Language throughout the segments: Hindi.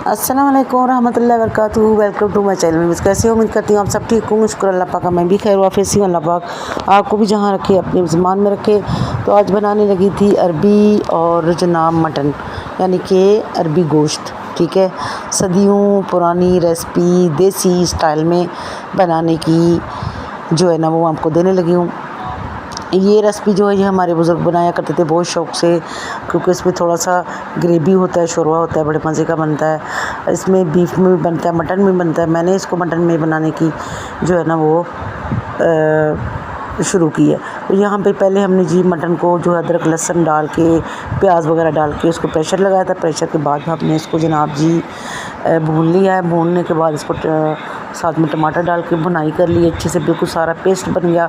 अस्सलाम वालेकुम रहमतुल्लाहि व बरकातुहू। Welcome to my channel. कैसे हो? उम्मीद करती हूँ आप सब ठीक होंगे। शुक्र अल्लाह पाक का, मैं भी खैर वाफिस हूँ। अल्लाह पाक आपको भी जहाँ रखे अपने ज़मान में रखे। तो आज बनाने लगी थी अरबी और जनाब मटन, यानी कि अरबी गोश्त। ठीक है, सदियों पुरानी रेसिपी देसी स्टाइल में बनाने की जो है ना वो आपको देने लगी हूँ। ये रेसिपी जो है ये हमारे बुज़ुर्ग बनाया करते थे बहुत शौक़ से, क्योंकि इसमें थोड़ा सा ग्रेवी होता है, शोरवा होता है, बड़े मज़े का बनता है। इसमें बीफ में भी बनता है, मटन में बनता है। मैंने इसको मटन में बनाने की जो है ना वो शुरू की है। तो यहाँ पे पहले हमने जी मटन को जो है अदरक लहसुन डाल के, प्याज वगैरह डाल के उसको प्रेशर लगाया था। प्रेशर के बाद हमने इसको जनाब जी भून लिया है। भूनने के बाद इसको साथ में टमाटर डाल के भुनाई कर ली अच्छे से, बिल्कुल सारा पेस्ट बन गया।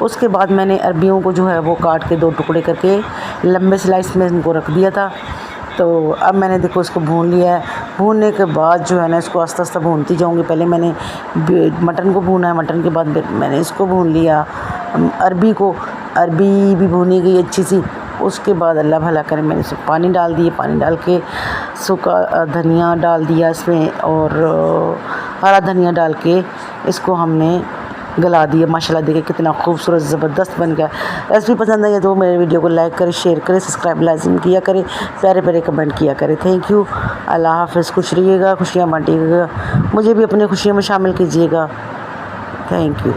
उसके बाद मैंने अरबियों को जो है वो काट के 2 टुकड़े करके लंबे स्लाइस में इनको रख दिया था। तो अब मैंने देखो इसको भून लिया है। भूनने के बाद जो है ना इसको आस्ता आस्ता भूनती जाऊँगी। पहले मैंने मटन को भूना है, मटन के बाद मैंने इसको भून लिया, अरबी भी भूनी गई अच्छी सी। उसके बाद अल्लाह भला करे मैंने इसमें पानी डाल दिए। पानी डाल के सूखा धनिया डाल दिया इसमें, और हरा धनिया डाल के इसको हमने गला दिया। माशाल्लाह देखिए कितना खूबसूरत ज़बरदस्त बन गया। रेसिपी पसंद आई है तो मेरे वीडियो को लाइक करें, शेयर करें, सब्सक्राइब लाजिम किया करें, प्यारे प्यारे कमेंट किया करें। Thank you. अल्लाह हाफ़िज़। खुश रहिएगा, खुशियाँ बांटिएगा, मुझे भी अपनी खुशियों में शामिल कीजिएगा। Thank you.